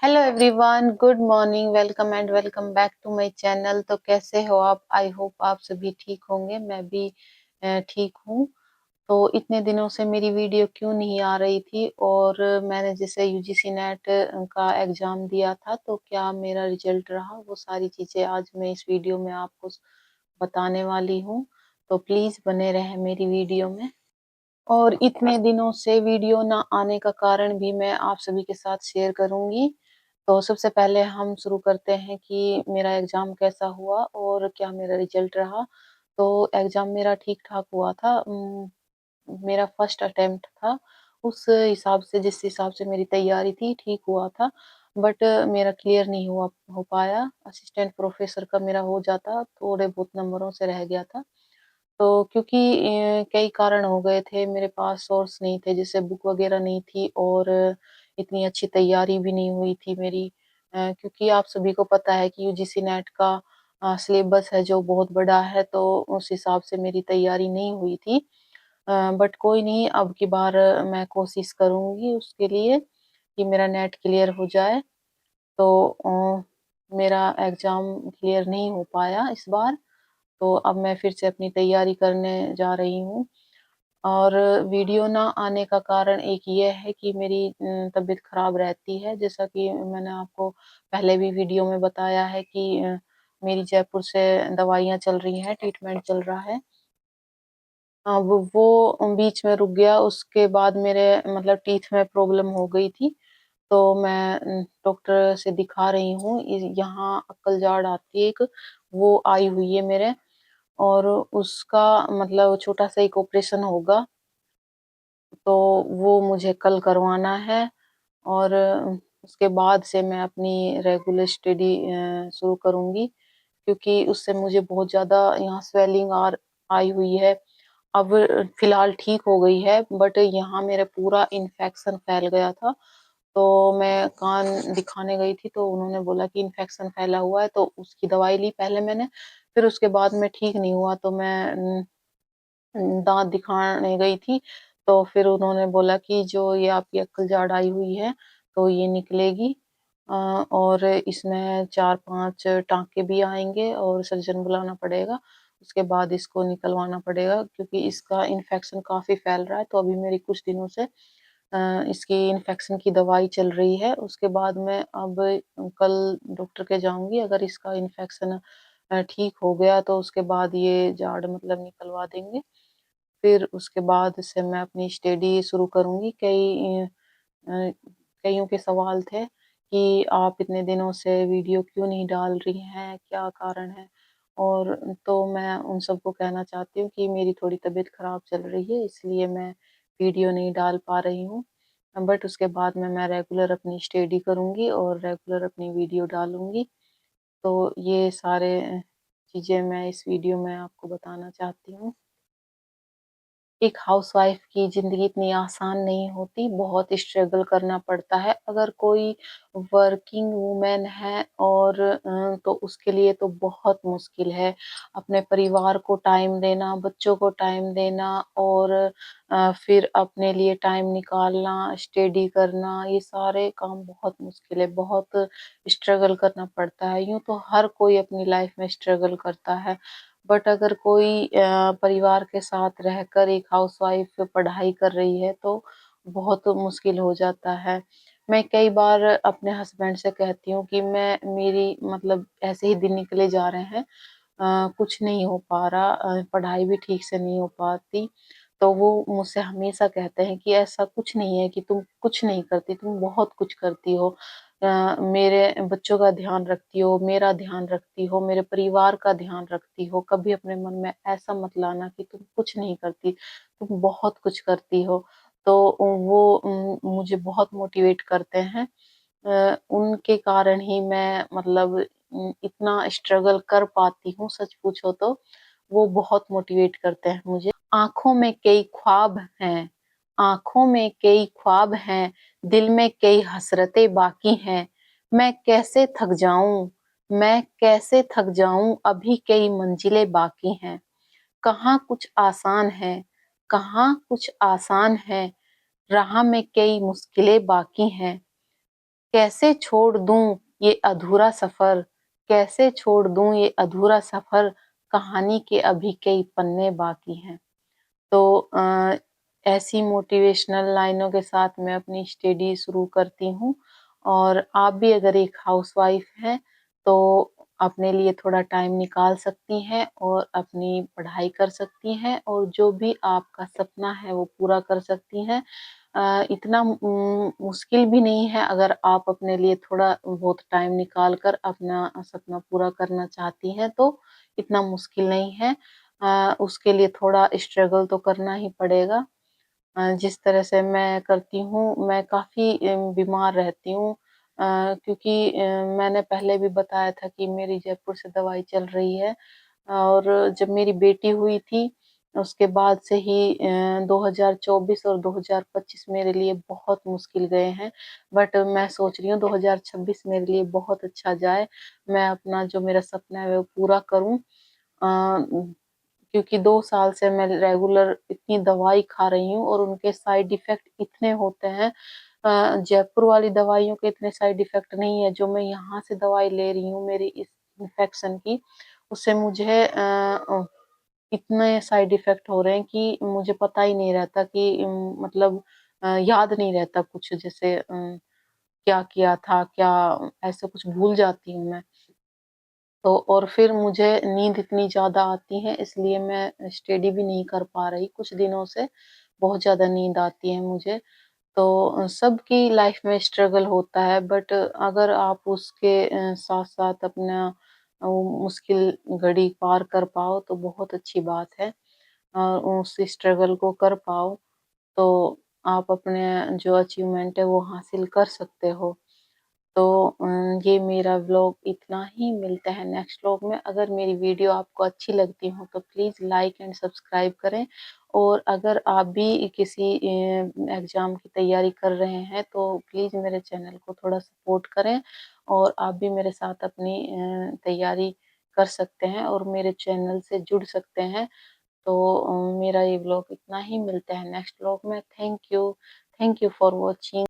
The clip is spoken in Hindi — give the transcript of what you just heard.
Hello everyone, good morning, welcome and welcome back to my channel. तो कैसे हो आप? आई होप आप सभी ठीक होंगे। मैं भी ठीक हूँ। तो इतने दिनों से मेरी वीडियो क्यों नहीं आ रही थी? और मैंने जैसे यूजीसी नेट का एग्जाम दिया था, तो क्या मेरा रिजल्ट रहा, वो सारी चीजें आज मैं इस वीडियो में आपको बताने वाली हूँ। तो प्लीज बने रहे मेरी वीडियो में। और इतने दिनों से वीडियो ना आने का कारण भी मैं आप सभी के साथ शेयर करूंगी। तो सबसे पहले हम शुरू करते हैं कि मेरा एग्जाम कैसा हुआ और क्या मेरा रिजल्ट रहा। तो एग्जाम मेरा ठीक ठाक हुआ था। मेरा फर्स्ट अटेम्प्ट था। उस हिसाब से, जिस हिसाब से मेरी तैयारी थी, ठीक हुआ था। बट मेरा क्लियर नहीं हुआ हो पाया। असिस्टेंट प्रोफेसर का मेरा हो जाता, थोड़े बहुत नंबरों से रह गया था। तो क्योंकि कई कारण हो गए थे, मेरे पास सोर्स नहीं थे, जैसे बुक वगैरह नहीं थी, और इतनी अच्छी तैयारी भी नहीं हुई थी मेरी। क्योंकि आप सभी को पता है कि यूजीसी नेट का सिलेबस है जो बहुत बड़ा है, तो उस हिसाब से मेरी तैयारी नहीं हुई थी। बट कोई नहीं, अब की बार मैं कोशिश करूंगी उसके लिए कि मेरा नेट क्लियर हो जाए। तो मेरा एग्जाम क्लियर नहीं हो पाया इस बार। तो अब मैं फिर से अपनी तैयारी करने जा रही हूँ। और वीडियो ना आने का कारण एक ये है कि मेरी तबीयत खराब रहती है। जैसा कि मैंने आपको पहले भी वीडियो में बताया है कि मेरी जयपुर से दवाइयाँ चल रही हैं, ट्रीटमेंट चल रहा है। अब वो बीच में रुक गया, उसके बाद मेरे मतलब टीथ में प्रॉब्लम हो गई थी। तो मैं डॉक्टर से दिखा रही हूँ। यहाँ अक्कल जाड़ आती है एक, वो आई हुई है मेरे। और उसका मतलब छोटा सा एक ऑपरेशन होगा, तो वो मुझे कल करवाना है। और उसके बाद से मैं अपनी रेगुलर स्टडी शुरू करूंगी, क्योंकि उससे मुझे बहुत ज़्यादा यहाँ स्वेलिंग आई हुई है। अब फिलहाल ठीक हो गई है, बट यहाँ मेरे पूरा इन्फेक्शन फैल गया था। तो मैं कान दिखाने गई थी, तो उन्होंने बोला कि इन्फेक्शन फैला हुआ है, तो उसकी दवाई ली पहले मैंने। फिर उसके बाद में ठीक नहीं हुआ, तो मैं दांत दिखाने गई थी। तो फिर उन्होंने बोला कि जो ये आपकी अक्कल जाड़ आई हुई है, तो ये निकलेगी। और इसमें 4-5 टाँके भी आएँगे और सर्जन बुलाना पड़ेगा। उसके बाद इसको निकलवाना पड़ेगा, क्योंकि इसका इन्फेक्शन काफ़ी फैल रहा है। तो अभी मेरी कुछ दिनों से इसकी इन्फेक्शन की दवाई चल रही है। उसके बाद मैं अब कल डॉक्टर के जाऊँगी। अगर इसका इन्फेक्शन ठीक हो गया, तो उसके बाद ये जाड़ मतलब निकलवा देंगे। फिर उसके बाद से मैं अपनी स्टडी शुरू करूँगी। अ, कइयों के सवाल थे कि आप इतने दिनों से वीडियो क्यों नहीं डाल रही हैं, क्या कारण है? और तो मैं उन सबको कहना चाहती हूँ कि मेरी थोड़ी तबीयत खराब चल रही है, इसलिए मैं वीडियो नहीं डाल पा रही हूँ। बट उसके बाद में मैं रेगुलर अपनी स्टडी करूँगी और रेगुलर अपनी वीडियो डालूँगी। तो ये सारे चीज़ें मैं इस वीडियो में आपको बताना चाहती हूँ। एक हाउसवाइफ की ज़िंदगी इतनी आसान नहीं होती, बहुत स्ट्रगल करना पड़ता है। अगर कोई वर्किंग वूमेन है, और तो उसके लिए तो बहुत मुश्किल है। अपने परिवार को टाइम देना, बच्चों को टाइम देना, और फिर अपने लिए टाइम निकालना, स्टडी करना, ये सारे काम बहुत मुश्किल है, बहुत स्ट्रगल करना पड़ता है। यूँ तो हर कोई अपनी लाइफ़ में स्ट्रगल करता है। बट अगर कोई परिवार के साथ रहकर एक हाउसवाइफ पढ़ाई कर रही है, तो बहुत मुश्किल हो जाता है। मैं कई बार अपने हस्बैंड से कहती हूँ कि मैं मेरी मतलब ऐसे ही दिन निकले जा रहे हैं, कुछ नहीं हो पा रहा, पढ़ाई भी ठीक से नहीं हो पाती। तो वो मुझसे हमेशा कहते हैं कि ऐसा कुछ नहीं है कि तुम कुछ नहीं करती, तुम बहुत कुछ करती हो। मेरे बच्चों का ध्यान रखती हो, मेरा ध्यान रखती हो, मेरे परिवार का ध्यान रखती हो। कभी अपने मन में ऐसा मत लाना कि तुम कुछ नहीं करती, तुम बहुत कुछ करती हो। तो वो मुझे बहुत मोटिवेट करते हैं। उनके कारण ही मैं मतलब इतना स्ट्रगल कर पाती हूँ, सच पूछो तो। वो बहुत मोटिवेट करते हैं मुझे। आँखों में कई ख्वाब हैं, आँखों में कई ख्वाब हैं, दिल में कई हसरतें बाकी हैं। मैं कैसे थक जाऊँ, मैं कैसे थक जाऊँ, अभी कई मंजिलें बाकी हैं। कहाँ कुछ आसान है, कहाँ कुछ आसान है, राह में कई मुश्किलें बाकी हैं। कैसे छोड़ दूँ ये अधूरा सफ़र, कैसे छोड़ दूँ ये अधूरा सफ़र, कहानी के अभी कई पन्ने बाकी हैं। तो ऐसी मोटिवेशनल लाइनों के साथ मैं अपनी स्टडी शुरू करती हूँ और आप भी अगर एक हाउसवाइफ़ हैं, तो अपने लिए थोड़ा टाइम निकाल सकती हैं और अपनी पढ़ाई कर सकती हैं और जो भी आपका सपना है, वो पूरा कर सकती हैं। इतना मुश्किल भी नहीं है अगर आप अपने लिए थोड़ा बहुत टाइम निकाल कर अपना सपना पूरा करना चाहती हैं, तो इतना मुश्किल नहीं है। उसके लिए थोड़ा स्ट्रगल तो करना ही पड़ेगा। जिस तरह से मैं करती हूँ, मैं काफ़ी बीमार रहती हूँ क्योंकि मैंने पहले भी बताया था कि मेरी जयपुर से दवाई चल रही है और जब मेरी बेटी हुई थी, उसके बाद से ही 2024 और 2025 मेरे लिए बहुत मुश्किल गए हैं। बट मैं सोच रही हूँ 2026 मेरे लिए बहुत अच्छा जाए। मैं अपना जो मेरा सपना है वो पूरा करूँ। अ, क्योंकि 2 साल से मैं रेगुलर इतनी दवाई खा रही हूँ और उनके साइड इफ़ेक्ट इतने होते हैं। जयपुर वाली दवाइयों के इतने साइड इफ़ेक्ट नहीं है, जो मैं यहाँ से दवाई ले रही हूँ मेरी इस इन्फेक्शन की, उससे मुझे इतने साइड इफ़ेक्ट हो रहे हैं कि मुझे पता ही नहीं रहता कि मतलब याद नहीं रहता कुछ जैसे क्या किया था, क्या ऐसे कुछ भूल जाती हूँ मैं। तो और फिर मुझे नींद इतनी ज़्यादा आती है इसलिए मैं स्टडी भी नहीं कर पा रही कुछ दिनों से, बहुत ज़्यादा नींद आती है मुझे। तो सबकी लाइफ में स्ट्रगल होता है बट अगर आप उसके साथ-साथ अपना मुश्किल घड़ी पार कर पाओ तो बहुत अच्छी बात है। उस स्ट्रगल को कर पाओ तो आप अपने जो अचीवमेंट है वो हासिल कर सकते हो। तो ये मेरा व्लॉग इतना ही, मिलता है नेक्स्ट व्लॉग में। अगर मेरी वीडियो आपको अच्छी लगती हो तो प्लीज़ लाइक एंड सब्सक्राइब करें और अगर आप भी किसी एग्ज़ाम की तैयारी कर रहे हैं तो प्लीज़ मेरे चैनल को थोड़ा सपोर्ट करें और आप भी मेरे साथ अपनी तैयारी कर सकते हैं और मेरे चैनल से जुड़ सकते हैं। तो मेरा ये व्लॉग इतना ही, मिलते हैं नेक्स्ट व्लॉग में। Thank you for watching.